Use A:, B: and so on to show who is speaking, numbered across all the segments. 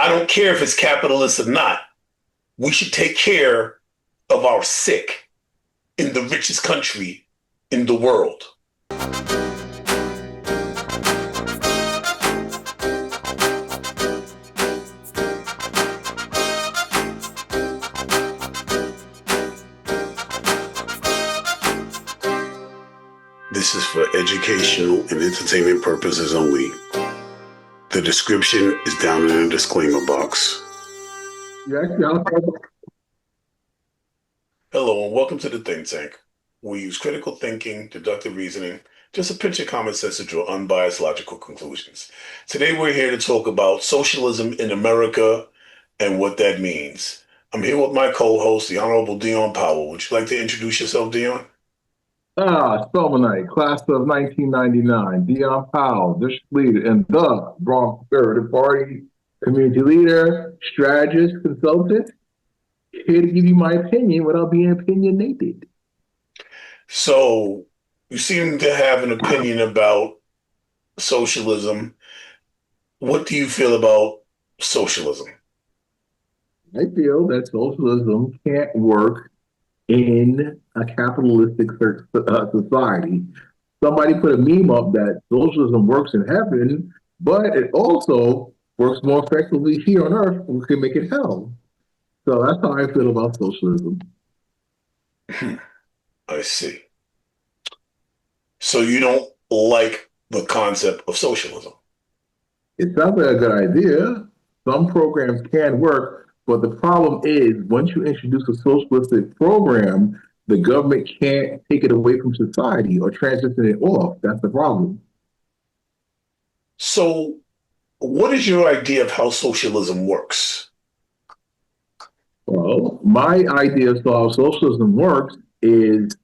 A: I don't care if it's capitalist or not. We should take care of our sick in the richest country in the world. This is for educational and entertainment purposes only. The description is down in the disclaimer box. Hello and welcome to the Think Tank. We use critical thinking, deductive reasoning, just a pinch of common sense to draw unbiased logical conclusions. Today we're here to talk about socialism in America and what that means. I'm here with my co-host, the Honorable Dion Powell. Would you like to introduce yourself, Dion?
B: Spelmanite, class of 1999, Dion Powell, district leader in the Bronx Conservative Party, community leader, strategist, consultant, here to give you my opinion without being opinionated.
A: So, you seem to have an opinion about socialism. What do you feel about socialism?
B: I feel that socialism can't work in a capitalistic society. Somebody put a meme up that socialism works in heaven, but it also works more effectively here on earth. We can make it hell. So that's how I feel about socialism.
A: I see. So you don't like the concept of socialism?
B: It sounds like a good idea. Some programs can work, but the problem is once you introduce a socialistic program, the government can't take it away from society or transition it off. That's the problem.
A: So what is your idea of how socialism works?
B: Well, my idea of how socialism works is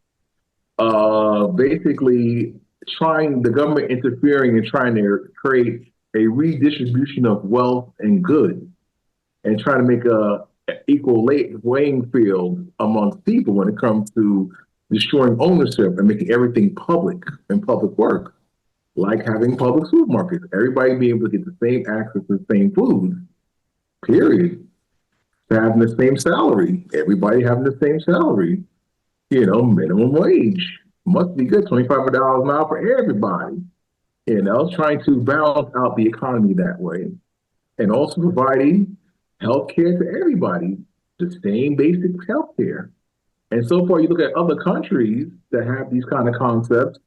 B: basically the government interfering and trying to create a redistribution of wealth and goods and trying to make a equal playing field amongst people when it comes to destroying ownership and making everything public and public work, like having public supermarkets. Everybody being able to get the same access to the same food, period. Having the same salary, everybody having the same salary. Minimum wage must be good, $25 an hour for everybody. Trying to balance out the economy that way. And also providing health care to everybody, the same basic health care. And so far, you look at other countries that have these kind of concepts,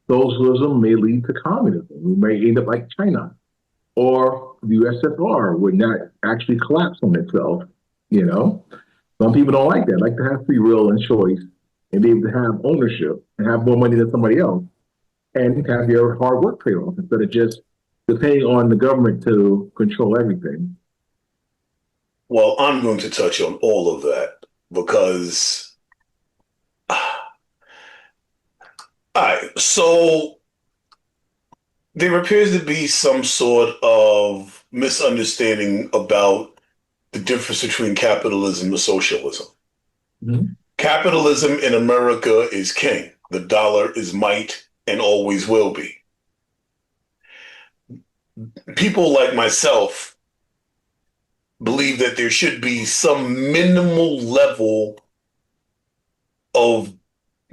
B: socialism may lead to communism. We may end up like China or the USSR, when that actually collapsed on itself. Some people don't like that, like to have free will and choice and be able to have ownership and have more money than somebody else and have your hard work paid off instead of just depending on the government to control everything.
A: Well, I'm going to touch on all of that because, all right, so there appears to be some sort of misunderstanding about the difference between capitalism and socialism.
B: Mm-hmm.
A: Capitalism in America is king. The dollar is might and always will be. People like myself believe that there should be some minimal level of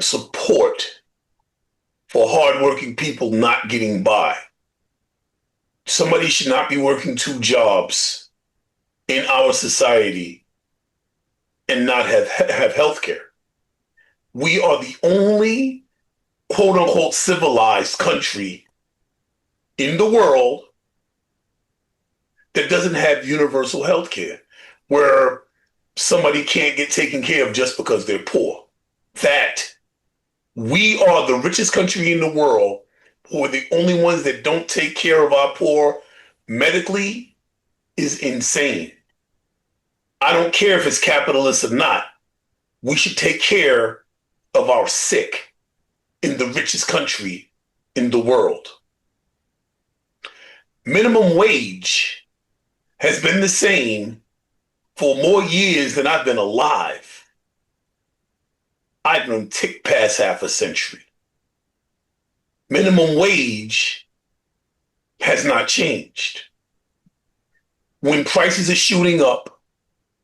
A: support for hardworking people not getting by. Somebody should not be working 2 jobs in our society and not have health care. We are the only quote unquote civilized country in the world that doesn't have universal health care, where somebody can't get taken care of just because they're poor. That we are the richest country in the world, who are the only ones that don't take care of our poor medically, is insane. I don't care if it's capitalist or not. We should take care of our sick in the richest country in the world. Minimum wage has been the same for more years than I've been alive. I've been ticked past half a century. Minimum wage has not changed. when prices are shooting up,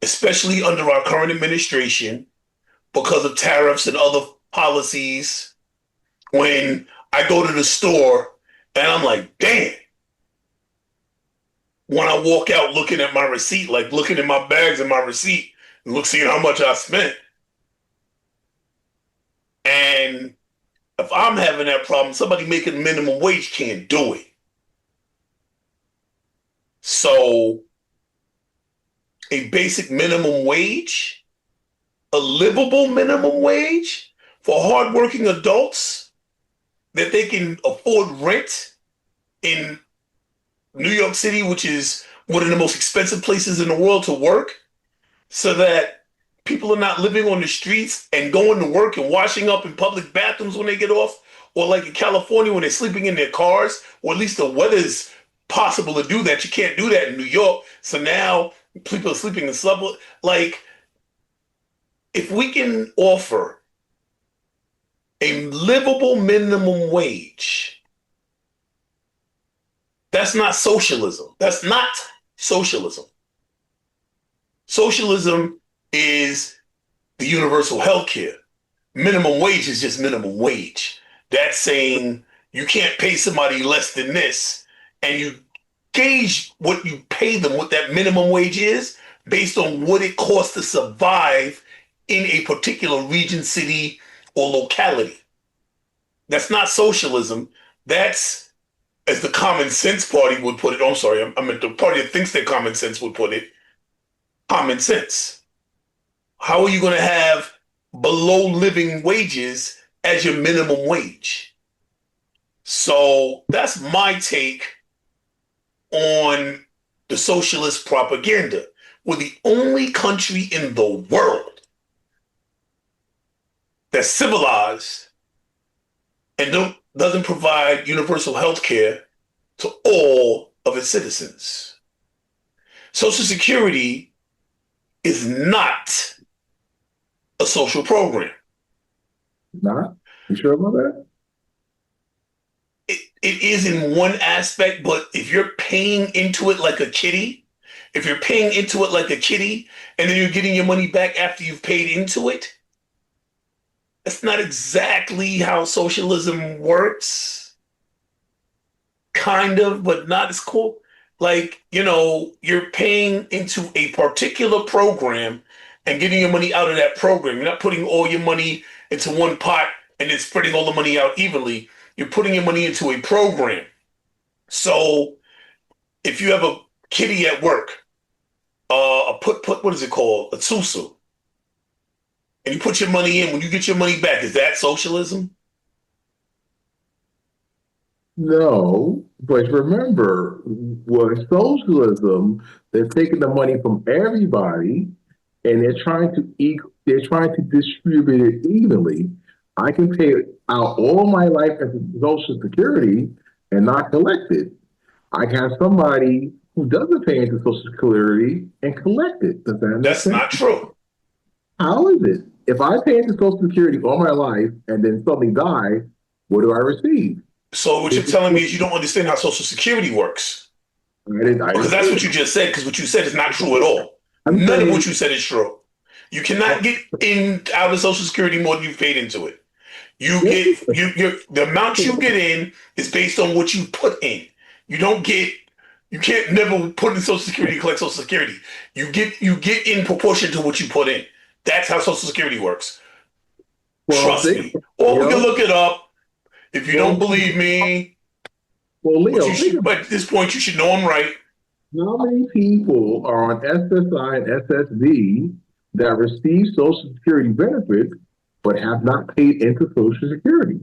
A: especially under our current administration, because of tariffs and other policies, when I go to the store and I'm like, damn, when I walk out looking at my receipt, like looking at my bags and my receipt, and seeing how much I spent. And if I'm having that problem, somebody making minimum wage can't do it. So a basic minimum wage, a livable minimum wage for hardworking adults that they can afford rent in New York City, which is one of the most expensive places in the world to work, so that people are not living on the streets and going to work and washing up in public bathrooms when they get off, or like in California when they're sleeping in their cars, or at least the weather's possible to do that. You can't do that in New York. So now people are sleeping in subway. Like, if we can offer a livable minimum wage, that's not socialism. That's not socialism. Socialism is the universal health care. Minimum wage is just minimum wage. That's saying you can't pay somebody less than this, and you gauge what you pay them, what that minimum wage is, based on what it costs to survive in a particular region, city, or locality. That's not socialism. That's, as the common sense party would put it. Oh, I'm sorry, I meant the party that thinks that common sense would put it. Common sense. How are you going to have below living wages as your minimum wage? So that's my take on the socialist propaganda. We're the only country in the world that's civilized and doesn't provide universal health care to all of its citizens. Social Security is not a social program.
B: Not? You sure about that?
A: It is in one aspect, but if you're paying into it like a kitty, and then you're getting your money back after you've paid into it, that's not exactly how socialism works. Kind of, but not as cool. Like, you're paying into a particular program and getting your money out of that program. You're not putting all your money into one pot and then spreading all the money out evenly. You're putting your money into a program. So if you have a kitty at work, what is it called? A tsusu. And you put your money in, when you get your money back, is that socialism?
B: No, but remember, with socialism, they're taking the money from everybody and they're trying to distribute it evenly. I can pay out all my life as Social Security and not collect it. I can have somebody who doesn't pay into Social Security and collect it. Does that make
A: That's
B: sense?
A: not true.
B: How is it? If I pay into Social Security all my life and then suddenly die, what do I receive?
A: So what you're telling me is you don't understand how Social Security works. Because that's what you just said, because what you said is not true at all. None of what you said is true. You cannot get out of Social Security more than you've paid into it. The amount you get in is based on what you put in. You can't never put in Social Security and collect Social Security. You get in proportion to what you put in. That's how Social Security works. Trust me. Or we can look it up. If you don't believe me, but at this point you should know I'm right.
B: How many people are on SSI and SSD that receive Social Security benefits but have not paid into Social Security?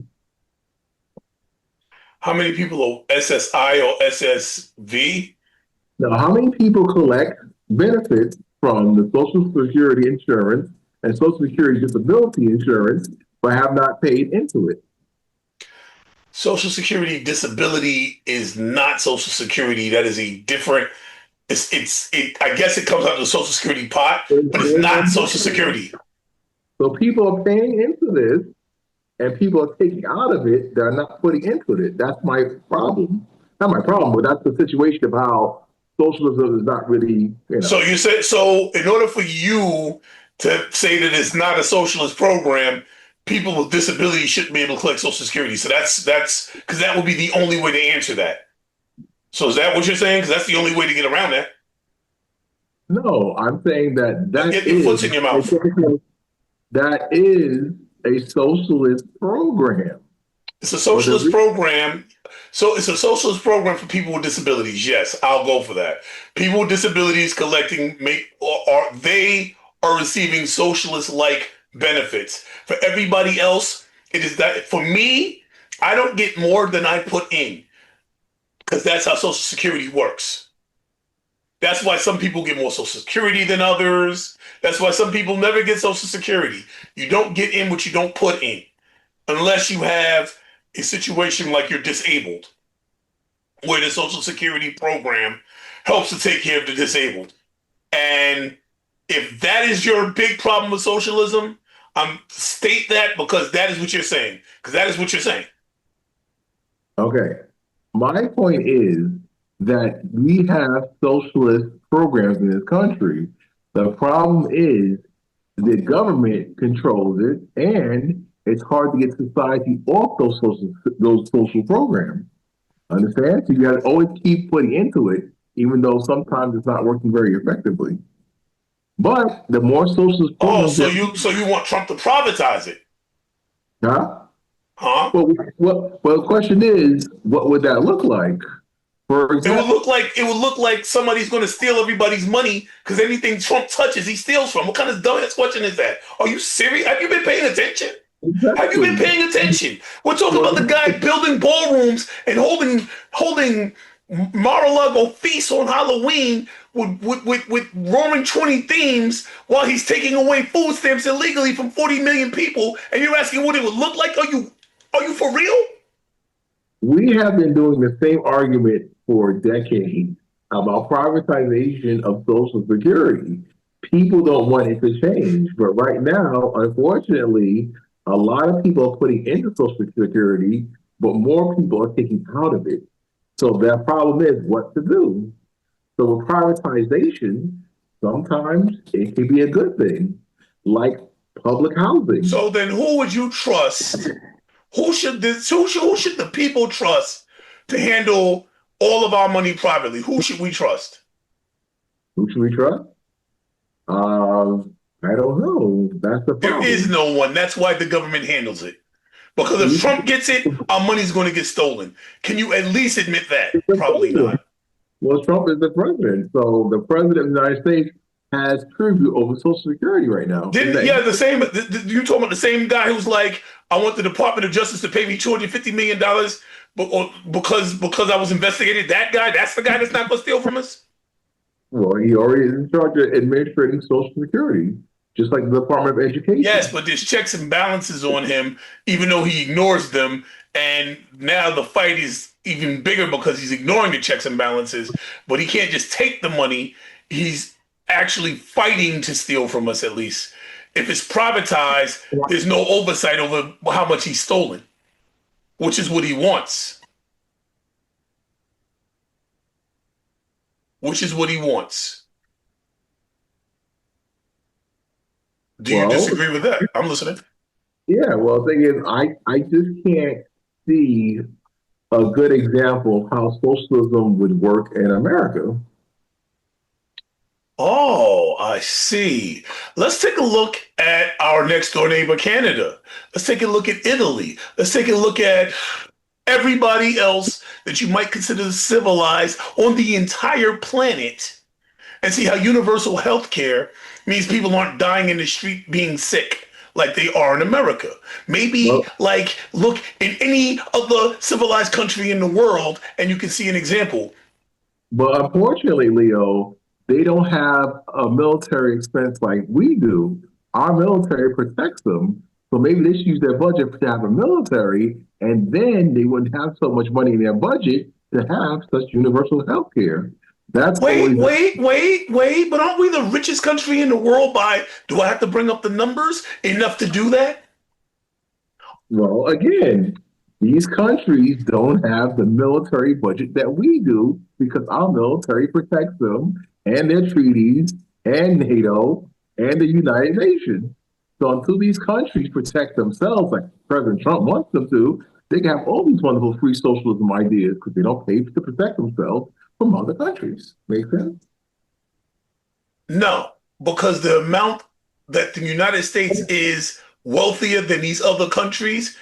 A: How many people are SSI or SSV?
B: Now, how many people collect benefits from the Social Security insurance and Social Security disability insurance but have not paid into it?
A: Social Security disability is not Social Security. That is a different. I guess it comes out of the Social Security pot, but it's not Social Security.
B: So people are paying into this, and people are taking out of it. They're not putting into it. That's my problem. Not my problem, but that's the situation of how socialism is not really,
A: So you said so. In order for you to say that it's not a socialist program, people with disabilities shouldn't be able to collect Social Security. So that's because that would be the only way to answer that. So is that what you're saying? Because that's the only way to get around that.
B: no, I'm saying that
A: Get your foot in your mouth.
B: that is a socialist program.
A: It's a socialist program. So it's a socialist program for people with disabilities. Yes, I'll go for that. People with disabilities they are receiving socialist-like benefits. For everybody else, it is that for me, I don't get more than I put in because that's how Social Security works. That's why some people get more Social Security than others. That's why some people never get Social Security. You don't get in what you don't put in unless you have a situation like you're disabled, where the Social Security program helps to take care of the disabled. And if that is your big problem with socialism, state that because that is what you're saying. Because that is what you're saying.
B: Okay. My point is that we have socialist programs in this country. The problem is the government controls it, and it's hard to get society off those social programs. Understand? So you got to always keep putting into it, even though sometimes it's not working very effectively. But the more socialist
A: Oh,
B: programs,
A: so you want Trump to privatize it?
B: huh?
A: Huh?
B: Well, the question is, what would that look like? For example,
A: It would look like somebody's going to steal everybody's money because anything Trump touches, he steals from. What kind of dumbass question is that? Are you serious? Have you been paying attention?
B: exactly.
A: Have you been paying attention? We're talking about the guy building ballrooms and holding Mar-a-Lago feasts on Halloween with roaring 20 themes while he's taking away food stamps illegally from 40 million people, and you're asking what it would look like? Are you for real?
B: We have been doing the same argument for decades about privatization of Social Security. People don't want it to change, but right now, unfortunately, a lot of people are putting into Social Security, but more people are taking out of it. So the problem is what to do. So with privatization, sometimes it can be a good thing, like public housing.
A: So then who would you trust? Who should the people trust to handle all of our money privately? Who should we trust?
B: Who should we trust? I don't know. That's the problem.
A: There is no one. That's why the government handles it. Because if Trump gets it, our money's going to get stolen. Can you at least admit that? Probably not.
B: Well, Trump is the president, so the president of the United States has purview over Social Security right now.
A: The same. You talking about the same guy who's like, I want the Department of Justice to pay me $250 million because I was investigated. That guy, that's the guy that's not going to steal from us.
B: Well, he already is in charge of administrating Social Security, just like the Department of Education.
A: Yes, but there's checks and balances on him, even though he ignores them. And now the fight is even bigger because he's ignoring the checks and balances. But he can't just take the money. He's actually fighting to steal from us, at least. If it's privatized, there's no oversight over how much he's stolen, which is what he wants. Which is what he wants. Do you disagree with that? I'm listening.
B: Yeah, well, the thing is, I just can't see a good example of how socialism would work in America.
A: Oh, I see. Let's take a look at our next door neighbor, Canada. Let's take a look at Italy. Let's take a look at everybody else that you might consider civilized on the entire planet and see how universal health care means people aren't dying in the street being sick like they are in America. Maybe look in any other civilized country in the world and you can see an example.
B: But unfortunately, Leo, they don't have a military expense like we do. Our military protects them. So maybe they should use their budget to have a military, and then they wouldn't have so much money in their budget to have such universal health care. That's
A: wait, but aren't we the richest country in the world by, do I have to bring up the numbers enough to do that?
B: Well, again, These countries don't have the military budget that we do because our military protects them and their treaties and NATO and the United Nations. So until these countries protect themselves, like President Trump wants them to, they can have all these wonderful free socialism ideas because they don't pay to protect themselves from other countries. Make sense?
A: No, because the amount that the United States is wealthier than these other countries,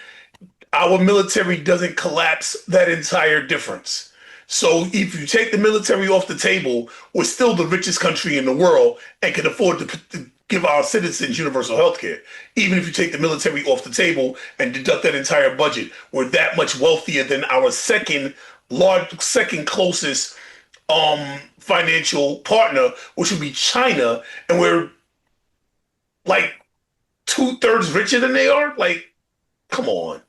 A: our military doesn't collapse that entire difference. So if you take the military off the table, we're still the richest country in the world and can afford to give our citizens universal health care. Even if you take the military off the table and deduct that entire budget, we're that much wealthier than our second closest financial partner, which would be China, and we're like 2/3 richer than they are. Like, come on.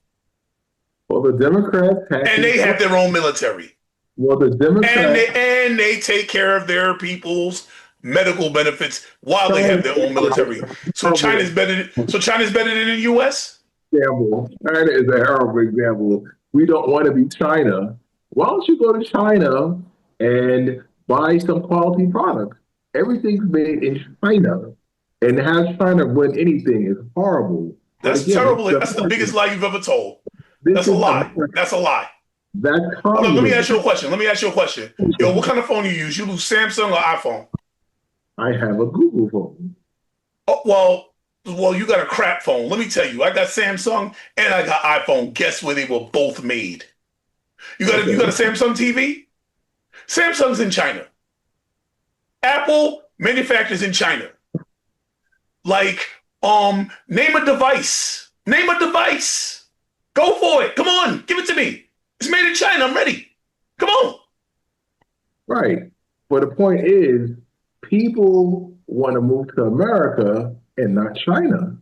B: Well, the Democrats
A: And they have their own military.
B: Well, the Democrats
A: and they take care of their people's medical benefits while they have their own military. So China's better. So China's better than the U.S.
B: example. China is a horrible example. We don't want to be China. Why don't you go to China and buy some quality products? Everything's made in China, and have China win anything is horrible.
A: That's
B: again,
A: terrible. That's the biggest lie you've ever told. That's a lie. That's a lie.
B: That's
A: Hold on, let me ask you a question. Yo, what kind of phone you use? You use Samsung or iPhone?
B: I have a Google phone.
A: Oh, well, you got a crap phone. Let me tell you, I got Samsung and I got iPhone. Guess where they were both made? You got a Samsung TV? Samsung's in China. Apple manufactures in China. Like, name a device. Name a device. Go for it. Come on, give it to me. It's made in China. I'm ready. Come on.
B: Right. But the point is, people want to move to America and not China.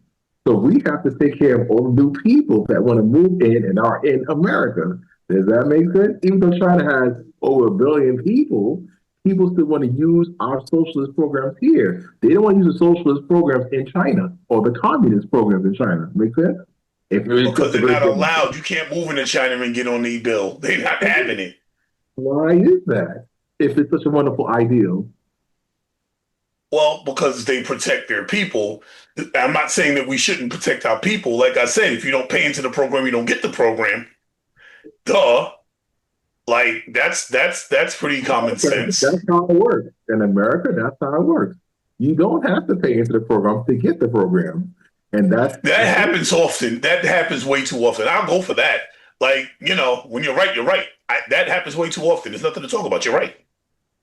B: So we have to take care of all the new people that want to move in and are in America. Does that make sense? Even though China has over 1 billion people, people still want to use our socialist programs here. They don't want to use the socialist programs in China or the communist programs in China. Make sense?
A: Because they're not allowed. You can't move into China and get on the bill. They're not having it.
B: Why is that? If it's such a wonderful ideal.
A: Well, because they protect their people. I'm not saying that we shouldn't protect our people. Like I said, if you don't pay into the program, you don't get the program. Duh. Like that's pretty common sense.
B: That's how it works. In America, that's how it works. You don't have to pay into the program to get the program. And that
A: happens often. That happens way too often. I'll go for that. Like, when you're right, you're right. That happens way too often. There's nothing to talk about. You're right.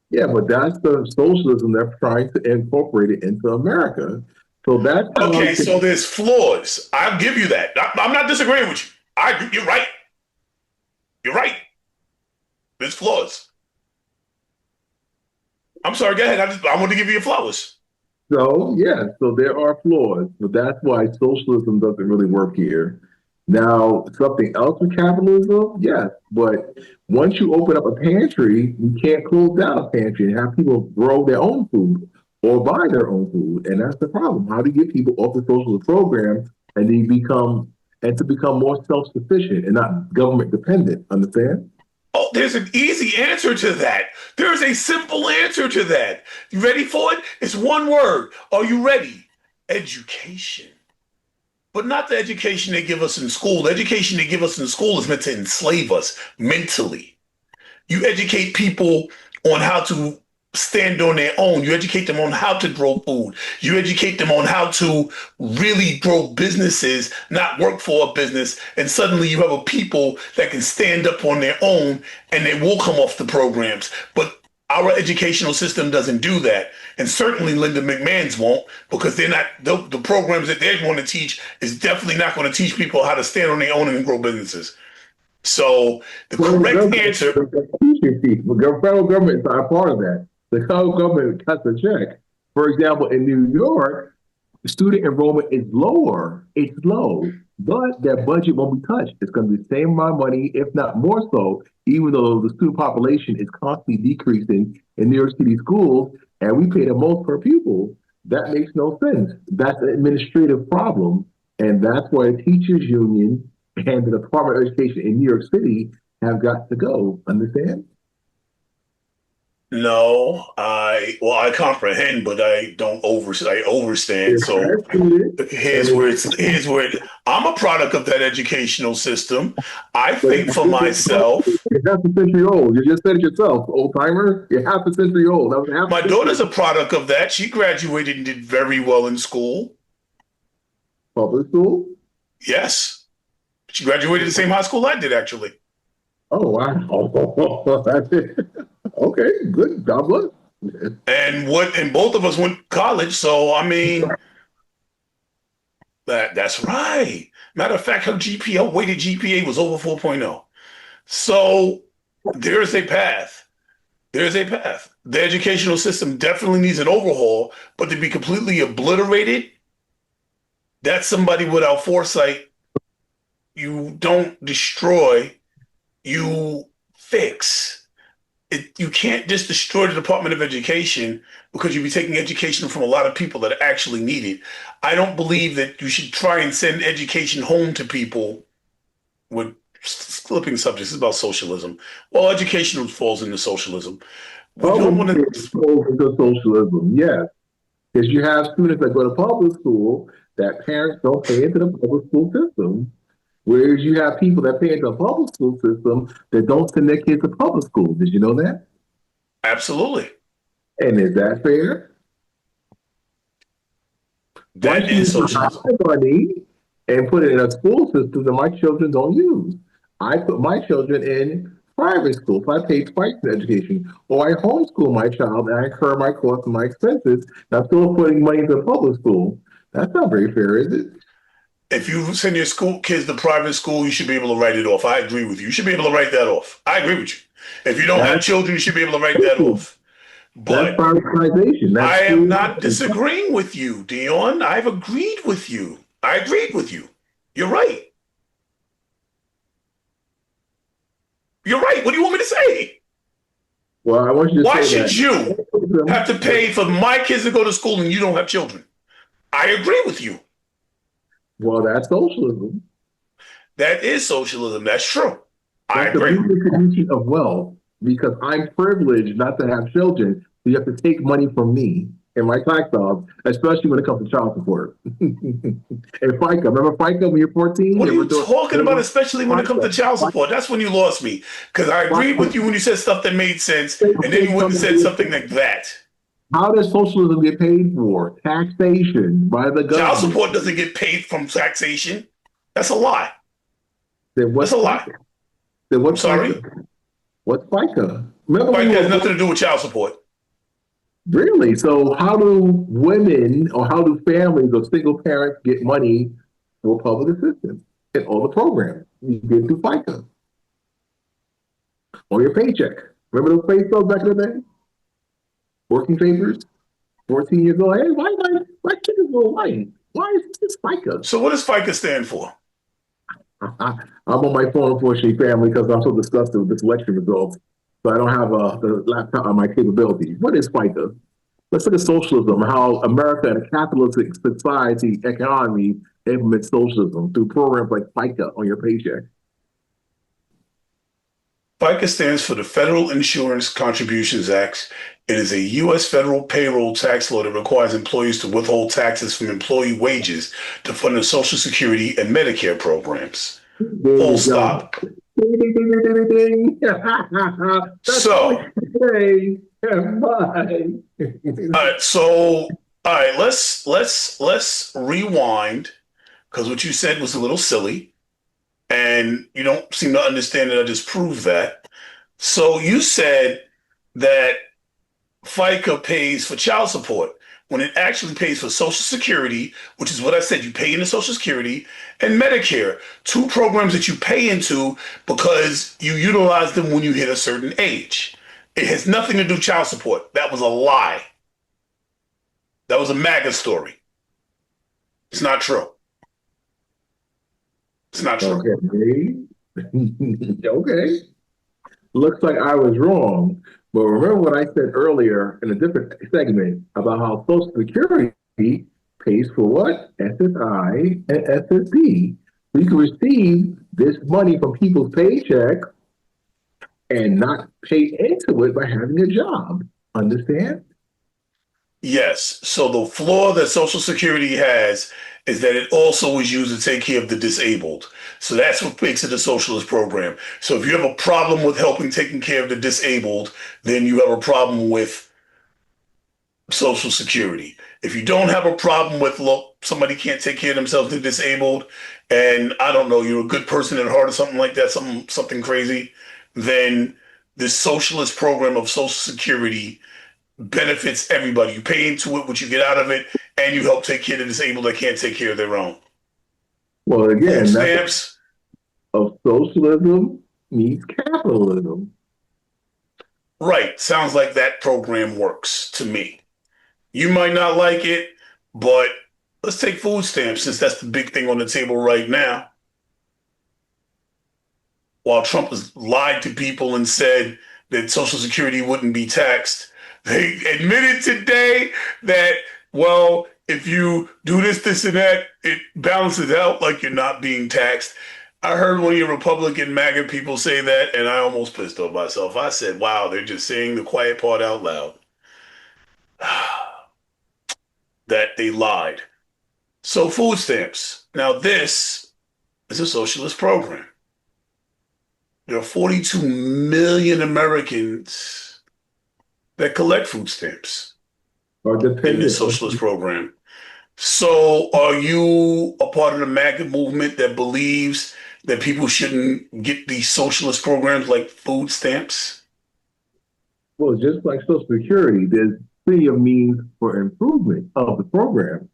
B: Yeah, but that's the socialism they're trying to incorporate it into America. So that's
A: okay. So there's flaws. I'll give you that. I'm not disagreeing with you. You're right. You're right. There's flaws. I'm sorry. Go ahead. I want to give you your flowers.
B: So there are flaws, but that's why socialism doesn't really work here. Now, something else with capitalism, yes, but once you open up a pantry, you can't close down a pantry and have people grow their own food or buy their own food, and that's the problem. How do you get people off the socialist program and to become more self-sufficient and not government dependent? Understand?
A: Oh, there's an easy answer to that. There's a simple answer to that. You ready for it? It's one word. Are you ready? Education. But not the education they give us in school. The education they give us in school is meant to enslave us mentally. You educate people on how to stand on their own. You educate them on how to grow food. You educate them on how to really grow businesses, not work for a business. And suddenly you have a people that can stand up on their own and they will come off the programs. But our educational system doesn't do that. And certainly Linda McMahon's won't, because they're not, the programs that they want to teach is definitely not going to teach people how to stand on their own and grow businesses. So the correct answer.
B: The federal government is not part of that. The federal government cuts a check. For example, in New York, student enrollment is lower. It's low, but their budget won't be touched. It's going to be the same amount of money, if not more so, even though the student population is constantly decreasing in New York City schools, and we pay the most per pupil. That makes no sense. That's an administrative problem, and that's why the teachers union and the Department of Education in New York City have got to go. Understand?
A: No, I comprehend, but I overstand.
B: It
A: So
B: has students, and
A: here's where I'm a product of that educational system. I
B: but
A: think for myself.
B: you're half a century old. You just said it yourself, old timer. You're half a century old. That was half
A: My
B: a century.
A: daughter's a product of that. She graduated and did very well in school.
B: Public school.
A: Yes. She graduated the same high school I did, actually.
B: Oh wow! That's it. Okay, good. God bless.
A: And both of us went to college, so I mean that's right. Matter of fact, her GPA, weighted GPA was over 4.0. So there's a path. There's a path. The educational system definitely needs an overhaul, but to be completely obliterated, that's somebody without foresight. You don't destroy, you fix. You can't just destroy the Department of Education because you'll be taking education from a lot of people that actually need it. I don't believe that you should try and send education home to people with flipping subjects. It's about socialism. Well, education falls into socialism. We don't want
B: Public
A: to.
B: school into socialism, yes, because you have students that go to public school that parents don't pay into the public school system, whereas you have people that pay into the public school system that don't send their kids to public school. Did you know that?
A: Absolutely.
B: And is that fair? Why
A: That
B: should you
A: is
B: put my
A: socialism.
B: money and put it in a school system that my children don't use? I put my children in private school, so I pay twice in education. Or I homeschool my child and I incur my costs and my expenses. And I'm still putting money into public school. That's not very fair, is it?
A: If you send your school kids to private school, you should be able to write it off. I agree with you. You should be able to write that off. I agree with you. If you don't have
B: That's
A: children, you should be able to write that off.
B: that's
A: But
B: privatization.
A: I
B: That's
A: am
B: school.
A: not disagreeing with you, Dion. I've agreed with you. I agreed with you. You're right. You're right. What do you want me to say?
B: Well, I want you to
A: Why
B: say
A: should you have to
B: that.
A: pay for my kids to go to school and you don't have children? I agree with you.
B: Well, that's socialism.
A: That is socialism. That's true. I
B: That's a
A: agree.
B: redistribution of wealth because I'm privileged not to have children. So you have to take money from me and my tax dollars, especially when it comes to child support. And FICA, remember FICA when you're 14?
A: What are
B: They were
A: you
B: doing
A: talking about, especially when it comes to
B: FICA.
A: child support? That's when you lost me. Because I agreed with you when you said stuff that made sense, and then you went and said something like that.
B: How does socialism get paid for? Taxation by the
A: Child
B: government.
A: support doesn't get paid from taxation. That's a lie.
B: Then
A: That's
B: what's
A: a lie.
B: FICA? Then
A: I'm
B: what's
A: sorry.
B: FICA? What's FICA? Remember when
A: FICA
B: you
A: has
B: were
A: nothing to do with child support.
B: really? So how do women or how do families or single parents get money for public assistance and all the programs? You get through FICA or your paycheck. Remember those pay stubs back in the day? Working papers, 14 years old. Hey, why my kid is a little white? Why is this FICA?
A: So what does FICA stand for?
B: I'm on my phone, unfortunately, family, because I'm so disgusted with this election results. So I don't have the laptop on my capabilities. What is FICA? Let's look at socialism, how America and a capitalistic society economy implements socialism through programs like FICA on your paycheck.
A: FICA stands for the Federal Insurance Contributions Act. It is a U.S. federal payroll tax law that requires employees to withhold taxes from employee wages to fund their Social Security and Medicare programs.
B: There
A: Full
B: you go.
A: stop.
B: Ding, ding, ding, ding, ding, ding, ding. That's all I
A: So,
B: can say. Bye.
A: all right, let's rewind because what you said was a little silly, and you don't seem to understand that I just proved that. So you said that FICA pays for child support when it actually pays for Social Security, which is what I said, you pay into Social Security, and Medicare, two programs that you pay into because you utilize them when you hit a certain age. It has nothing to do with child support. That was a lie. That was a MAGA story. It's not true. It's not true.
B: Okay. Okay. Looks like I was wrong. But remember what I said earlier in a different segment about how Social Security pays for what? SSI and SSD. We can receive this money from people's paycheck and not pay into it by having a job. Understand?
A: Yes. So the flaw that Social Security has is that it also is used to take care of the disabled. So that's what makes it a socialist program. So if you have a problem with helping taking care of the disabled, then you have a problem with Social Security. If you don't have a problem with, look, somebody can't take care of themselves, they're disabled, and I don't know, you're a good person at heart or something like that, something crazy, then this socialist program of Social Security benefits everybody. You pay into it, what you get out of it, and you help take care of the disabled that can't take care of their own.
B: Well,
A: Food
B: again, that's
A: stamps,
B: of socialism meets capitalism.
A: right. Sounds like that program works to me. You might not like it, but let's take food stamps since that's the big thing on the table right now. While Trump has lied to people and said that Social Security wouldn't be taxed, they admitted today that, well, if you do this, this, and that, it balances out like you're not being taxed. I heard one of your Republican MAGA people say that, and I almost pissed off myself. I said, wow, they're just saying the quiet part out loud. That they lied. So, food stamps. Now, this is a socialist program. There are 42 million Americans that collect food stamps
B: Or
A: in this
B: dependent
A: socialist
B: on
A: program. So, are you a part of the MAGA movement that believes that people shouldn't get these socialist programs like food stamps?
B: well, just like Social Security, there's plenty of means for improvement of the program.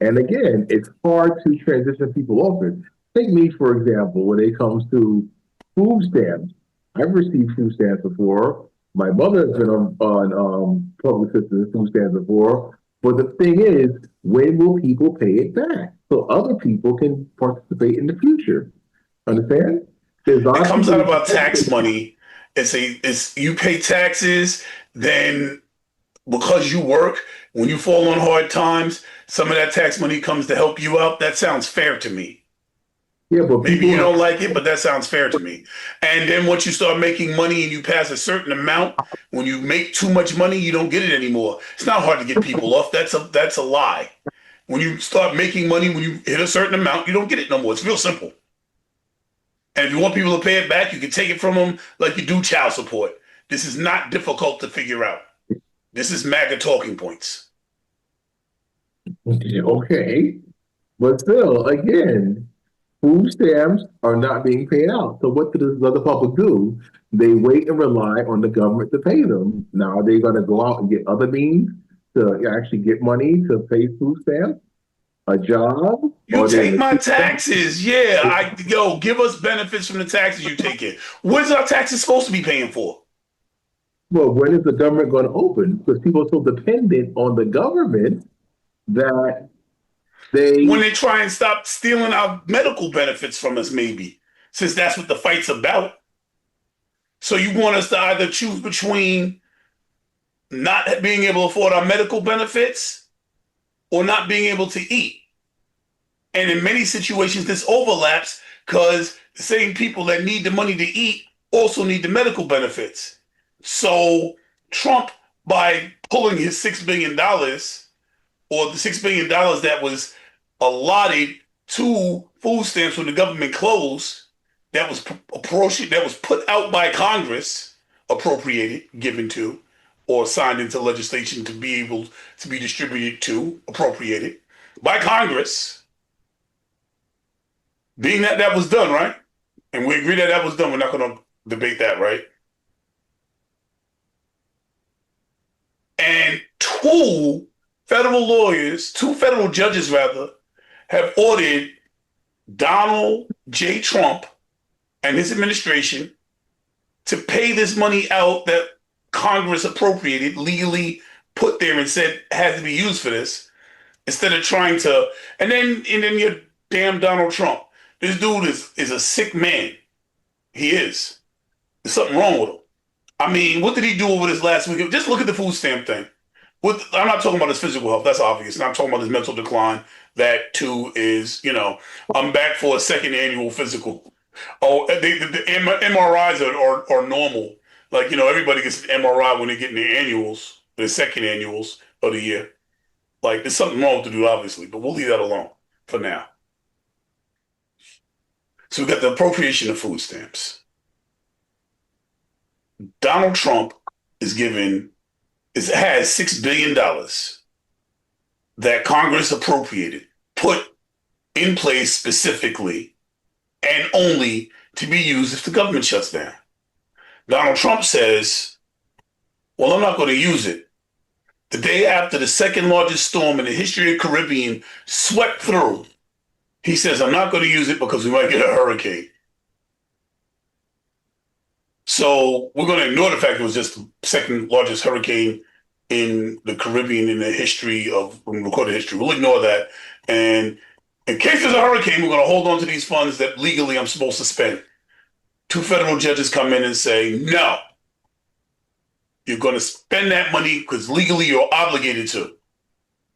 B: And again, it's hard to transition people off it. Take me, for example, when it comes to food stamps. I've received food stamps before. My mother has been on public assistance food stamps before. But the thing is, when will people pay it back so other people can participate in the future? Understand? There's a
A: It
B: lot of
A: comes
B: people
A: out
B: who
A: of our tax money. It's you pay taxes, then because you work, when you fall on hard times, some of that tax money comes to help you out. That sounds fair to me.
B: yeah, but
A: Maybe
B: people
A: you
B: have
A: don't like it, but that sounds fair to me. And then once you start making money and you pass a certain amount, when you make too much money, you don't get it anymore. It's not hard to get people off. That's a lie. When you start making money, when you hit a certain amount, you don't get it no more. It's real simple. And if you want people to pay it back, you can take it from them like you do child support. This is not difficult to figure out. This is MAGA talking points.
B: okay, but still, again, food stamps are not being paid out. So what does the other public do? They wait and rely on the government to pay them. Now are they going to go out and get other means to actually get money to pay food stamps, a job,
A: You
B: or they're
A: take
B: going to
A: my
B: keep
A: taxes. Yeah, give us benefits from the taxes you take in. What is our taxes supposed to be paying for?
B: well, when is the government going to open? Because people are so dependent on the government that
A: When
B: they
A: they try and stop stealing our medical benefits from us, maybe, since that's what the fight's about. So you want us to either choose between not being able to afford our medical benefits or not being able to eat. And in many situations, this overlaps because the same people that need the money to eat also need the medical benefits. So Trump, by pulling his $6 billion or the $6 billion that was allotted to food stamps when the government closed, that was that was put out by Congress, appropriated, given to, or signed into legislation to be able to be distributed to, appropriated by Congress. Being that that was done, right? And we agree that that was done. We're not going to debate that, right? And two federal judges rather, have ordered Donald J. Trump and his administration to pay this money out that Congress appropriated, legally put there and said had to be used for this, instead of trying to. And then your damn Donald Trump. This dude is a sick man. He is. There's something wrong with him. I mean, what did he do over this last week? Just look at the food stamp thing. I'm not talking about his physical health. That's obvious. And I'm talking about his mental decline. That too is, I'm back for a second annual physical. Oh, the MRIs are normal. Like, everybody gets an MRI when they get in their annuals, their second annuals of the year. Like, there's something wrong with the dude, obviously, but we'll leave that alone for now. So we got the appropriation of food stamps. Donald Trump has $6 billion that Congress appropriated, put in place specifically and only to be used if the government shuts down. Donald Trump says, well, I'm not going to use it. The day after the second largest storm in the history of the Caribbean swept through, he says, I'm not going to use it because we might get a hurricane. So we're going to ignore the fact it was just the second largest hurricane in the Caribbean in the recorded history. We'll ignore that. And in case there's a hurricane, we're going to hold on to these funds that legally I'm supposed to spend. 2 federal judges come in and say, no, you're going to spend that money because legally you're obligated to.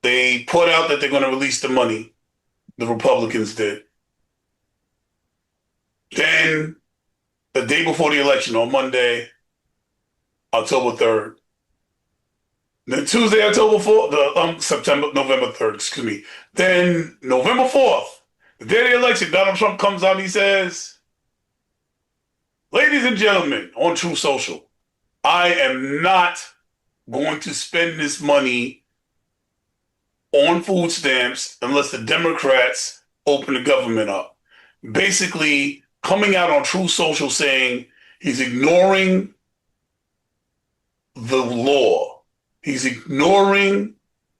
A: They put out that they're going to release the money. The Republicans did. Then the day before the election on Monday, October 3rd, then Tuesday, November 3rd, excuse me. Then November 4th, the day of the election, Donald Trump comes out and he says, ladies and gentlemen, on True Social, I am not going to spend this money on food stamps unless the Democrats open the government up. Basically, coming out on True Social saying he's ignoring the law. He's ignoring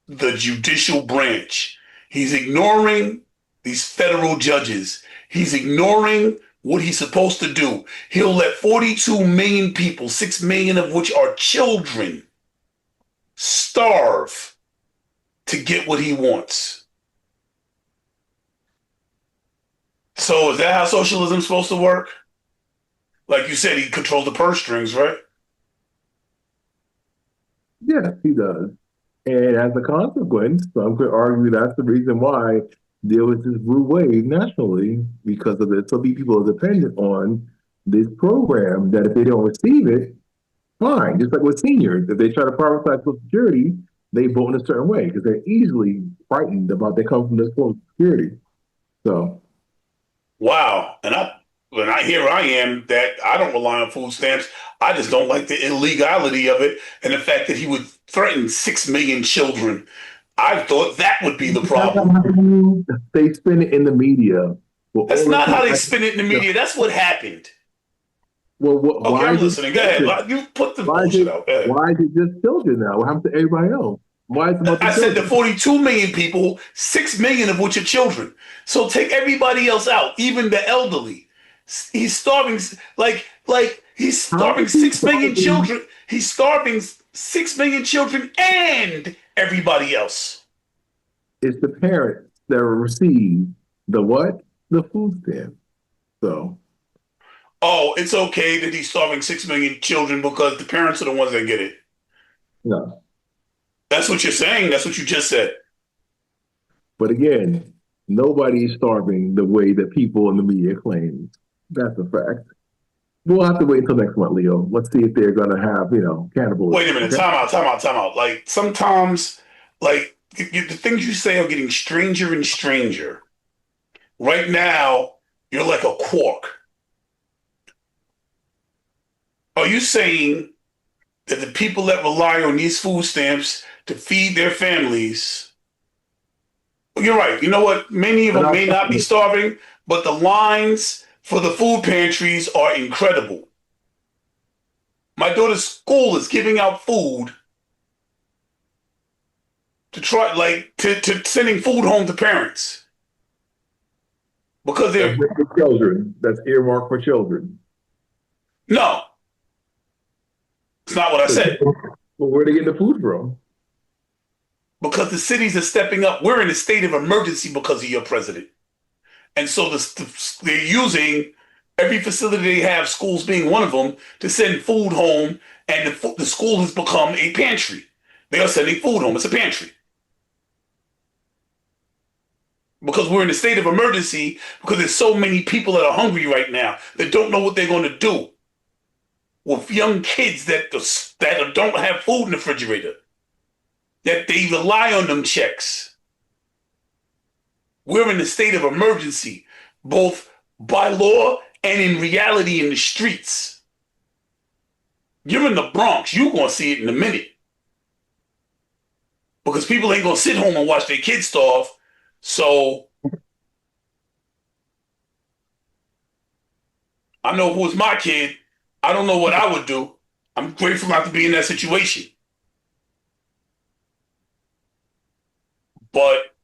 A: the judicial branch. He's ignoring these federal judges. He's ignoring what he's supposed to do. He'll let 42 million people, 6 million of which are children, starve to get what he wants. So is that how socialism is supposed to work? Like you said, he controls the purse strings, right?
B: Yes, he does. And as a consequence, some could argue that's the reason why there was this blue wave nationally, because of it. So many people are dependent on this program that if they don't receive it, fine. Just like with seniors, if they try to privatize Social Security, they vote in a certain way because they're easily frightened about they come from this Social Security. So,
A: wow. And here I am that I don't rely on food stamps. I just don't like the illegality of it and the fact that he would threaten 6 million children. I thought that would be the problem.
B: They spin it in the media.
A: Well, that's not how they spin it in the media. That's what happened.
B: Well,
A: okay, I'm listening. Go ahead. You put the bullshit out.
B: Why is it just children now? What happened to everybody else? Why is it
A: I said the 42 million people, 6 million of which are children. So take everybody else out, even the elderly. He's starving he's starving 6 million children. He's starving 6 million children and everybody else.
B: It's the parents that receive the what? The food stamp. So.
A: Oh, it's okay that he's starving 6 million children because the parents are the ones that get it.
B: No.
A: That's what you're saying. That's what you just said.
B: But again, nobody is starving the way that people in the media claim. That's a fact. We'll have to wait until next month, Leo. Let's see if they're going to have, cannibalism.
A: Wait a minute. Okay? Time out. Like, sometimes, the things you say are getting stranger and stranger. Right now, you're like a quark. Are you saying that the people that rely on these food stamps to feed their families, you're right. You know what? Many of them may not be starving, but the lines for the food pantries are incredible. My daughter's school is giving out food to sending food home to parents. Because they're
B: for children. That's earmarked for children.
A: No. It's not what I said.
B: Well, where are they getting the food from?
A: Because the cities are stepping up. We're in a state of emergency because of your president. And so they're using every facility they have, schools being one of them, to send food home, and the school has become a pantry. They are sending food home. It's a pantry. Because we're in a state of emergency because there's so many people that are hungry right now that don't know what they're going to do with young kids that don't have food in the refrigerator, that they rely on them checks. We're in a state of emergency, both by law and in reality in the streets. You're in the Bronx, you're going to see it in a minute. Because people ain't going to sit home and watch their kids starve. So I know if it was my kid, I don't know what I would do. I'm grateful not to be in that situation. But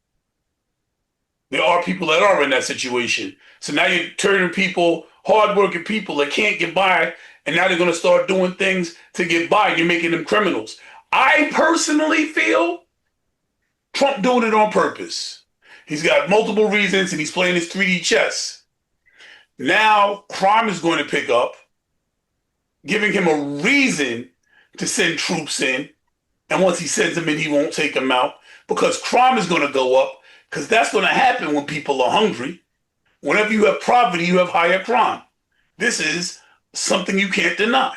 A: there are people that are in that situation. So now you're turning people, hardworking people that can't get by, and now they're going to start doing things to get by. You're making them criminals. I personally feel Trump doing it on purpose. He's got multiple reasons, and he's playing his 3D chess. Now crime is going to pick up, giving him a reason to send troops in. And once he sends them in, he won't take them out because crime is going to go up because that's going to happen when people are hungry. Whenever you have poverty, you have higher crime. This is something you can't deny.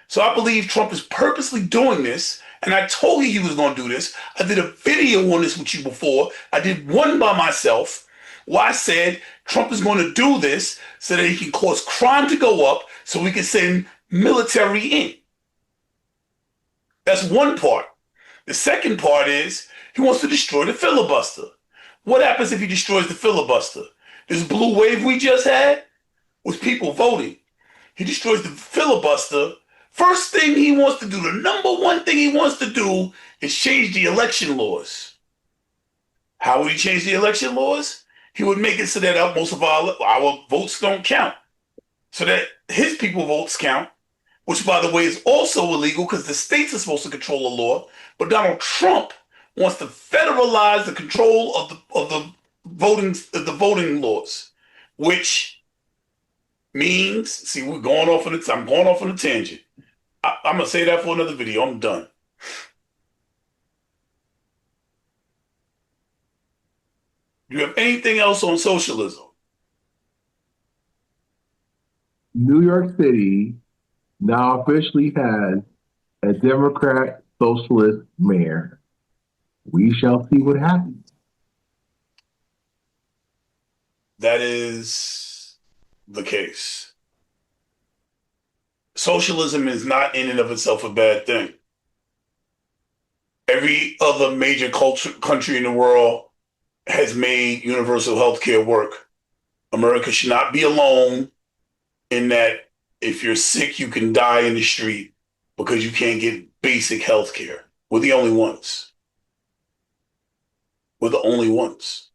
A: So I believe Trump is purposely doing this, and I told you he was going to do this. I did a video on this with you before. I did one by myself where I said Trump is going to do this so that he can cause crime to go up so we can send military in. That's one part. The second part is he wants to destroy the filibuster. What happens if he destroys the filibuster? This blue wave we just had was people voting. He destroys the filibuster. First thing he wants to do, the number one thing he wants to do is change the election laws. How would he change the election laws? He would make it so that most of our votes don't count. So that his people votes count, which by the way is also illegal because the states are supposed to control the law. But Donald Trump wants to federalize the control of the voting laws, which means, see, I'm going off on a tangent. I'm gonna say that for another video. I'm done. Do you have anything else on socialism?
B: New York City now officially has a Democrat socialist mayor. We shall see what happens.
A: That is the case. Socialism is not in and of itself a bad thing. Every other major country in the world has made universal health care work. America should not be alone in that if you're sick, you can die in the street because you can't get basic health care. We're the only ones. We're the only ones.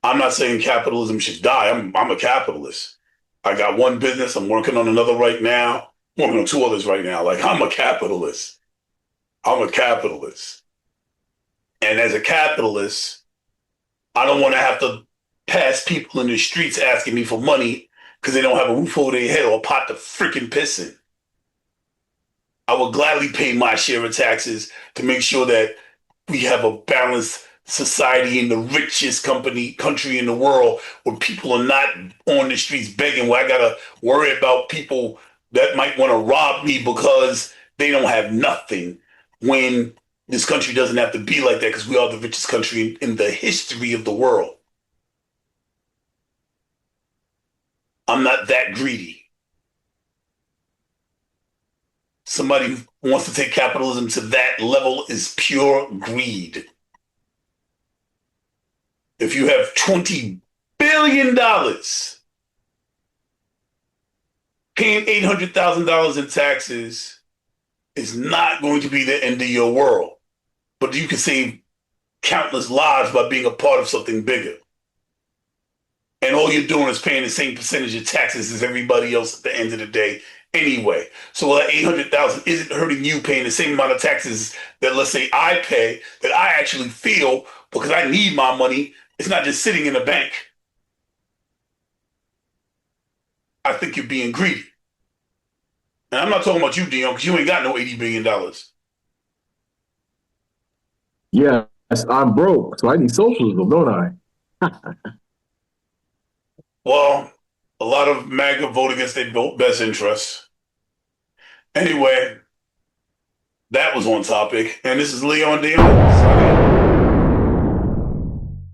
A: I'm not saying capitalism should die. I'm a capitalist. I got one business. I'm working on another right now. I'm working on two others right now. Like, I'm a capitalist. I'm a capitalist. And as a capitalist, I don't want to have to pass people in the streets asking me for money because they don't have a roof over their head or a pot to freaking piss in. I would gladly pay my share of taxes to make sure that we have a balanced society in the richest country in the world where people are not on the streets begging, where I got to worry about people that might want to rob me because they don't have nothing, when this country doesn't have to be like that because we are the richest country in the history of the world. I'm not that greedy. Somebody who wants to take capitalism to that level is pure greed. If you have $20 billion, paying $800,000 in taxes is not going to be the end of your world. But you can save countless lives by being a part of something bigger. And all you're doing is paying the same percentage of taxes as everybody else at the end of the day anyway. So that $800,000 isn't hurting you paying the same amount of taxes that, let's say, I pay, that I actually feel because I need my money. It's not just sitting in a bank. I think you're being greedy. And I'm not talking about you, Dion, because you ain't got no $80 billion.
B: Yes, I'm broke, so I need socialism, don't I?
A: Well, a lot of MAGA vote against their best interests. Anyway, that was on topic. And this is Leon Dion.